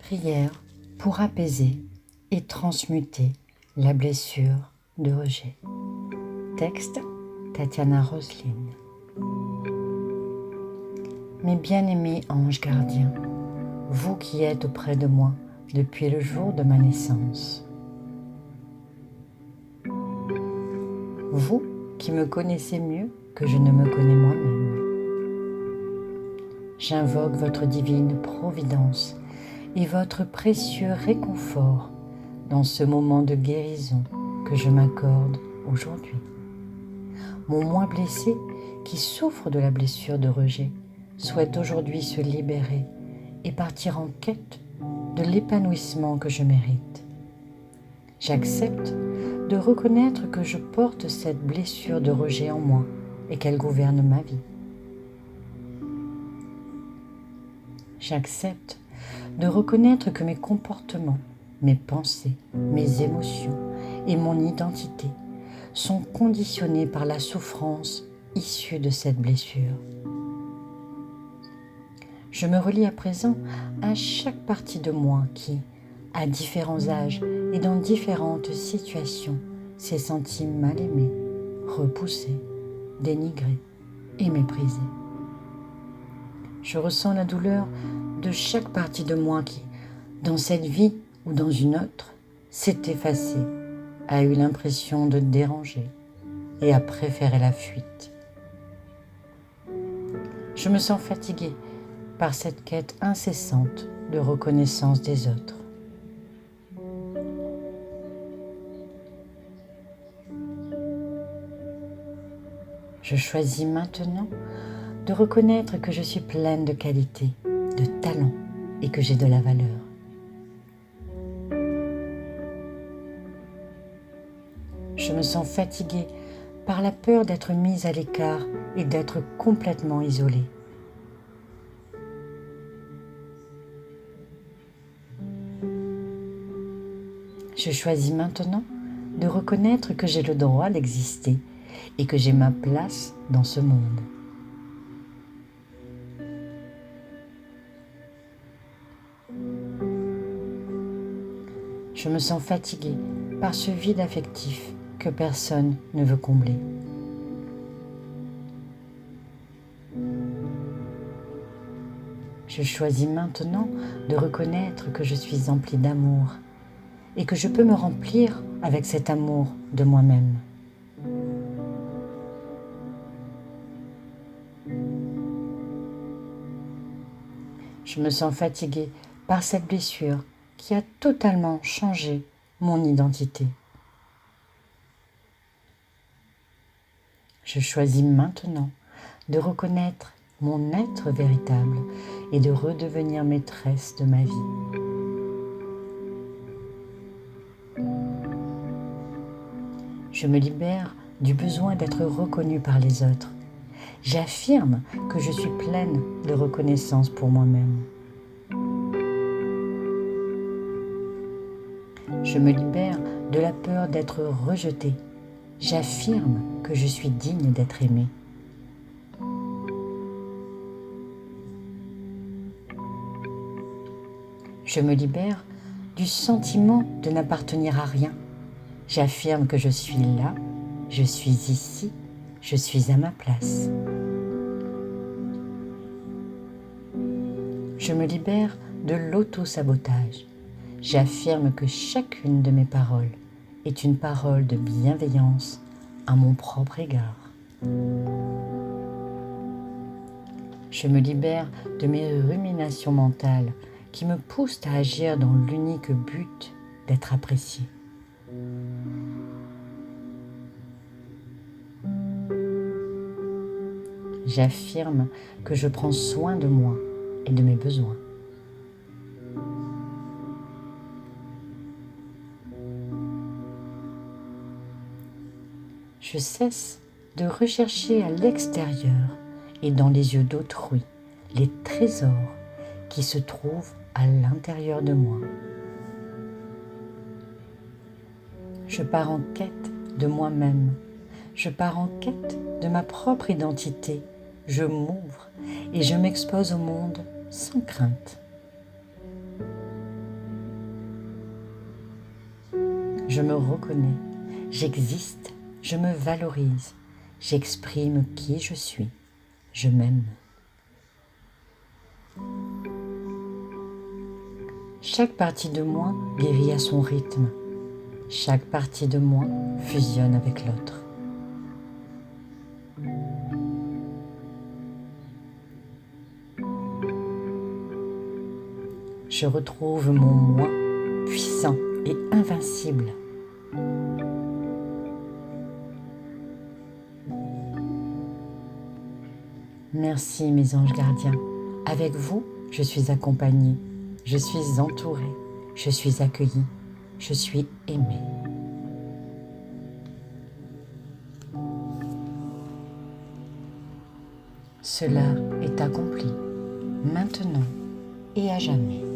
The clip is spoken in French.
Prière pour apaiser et transmuter la blessure de rejet. Texte Tatiana Roslin. Mes bien-aimés anges gardiens, vous qui êtes auprès de moi depuis le jour de ma naissance, vous qui me connaissez mieux que je ne me connais moi-même, j'invoque votre divine providence et votre précieux réconfort dans ce moment de guérison que je m'accorde aujourd'hui. Mon moi blessé, qui souffre de la blessure de rejet, souhaite aujourd'hui se libérer et partir en quête de l'épanouissement que je mérite. J'accepte de reconnaître que je porte cette blessure de rejet en moi et qu'elle gouverne ma vie. J'accepte de reconnaître que mes comportements, mes pensées, mes émotions et mon identité sont conditionnés par la souffrance issue de cette blessure. Je me relie à présent à chaque partie de moi qui, à différents âges et dans différentes situations, s'est sentie mal aimée, repoussée, dénigrée et méprisée. Je ressens la douleur de chaque partie de moi qui, dans cette vie ou dans une autre, s'est effacée, a eu l'impression de déranger et a préféré la fuite. Je me sens fatiguée par cette quête incessante de reconnaissance des autres. Je choisis maintenant de reconnaître que je suis pleine de qualités, de talent et que j'ai de la valeur. Je me sens fatiguée par la peur d'être mise à l'écart et d'être complètement isolée. Je choisis maintenant de reconnaître que j'ai le droit d'exister et que j'ai ma place dans ce monde. Je me sens fatiguée par ce vide affectif que personne ne veut combler. Je choisis maintenant de reconnaître que je suis emplie d'amour et que je peux me remplir avec cet amour de moi-même. Je me sens fatiguée par cette blessure qui a totalement changé mon identité. Je choisis maintenant de reconnaître mon être véritable et de redevenir maîtresse de ma vie. Je me libère du besoin d'être reconnue par les autres. J'affirme que je suis pleine de reconnaissance pour moi-même. Je me libère de la peur d'être rejetée. J'affirme que je suis digne d'être aimée. Je me libère du sentiment de n'appartenir à rien. J'affirme que je suis là, je suis ici, je suis à ma place. Je me libère de l'auto-sabotage. J'affirme que chacune de mes paroles est une parole de bienveillance à mon propre égard. Je me libère de mes ruminations mentales qui me poussent à agir dans l'unique but d'être appréciée. J'affirme que je prends soin de moi et de mes besoins. Je cesse de rechercher à l'extérieur et dans les yeux d'autrui les trésors qui se trouvent à l'intérieur de moi. Je pars en quête de moi-même. Je pars en quête de ma propre identité. Je m'ouvre et je m'expose au monde sans crainte. Je me reconnais, j'existe, je me valorise, j'exprime qui je suis, je m'aime. Chaque partie de moi guérit à son rythme. Chaque partie de moi fusionne avec l'autre. Je retrouve mon moi puissant et invincible. Merci mes anges gardiens. Avec vous, je suis accompagnée, je suis entourée, je suis accueillie, je suis aimée. Cela est accompli, maintenant et à jamais.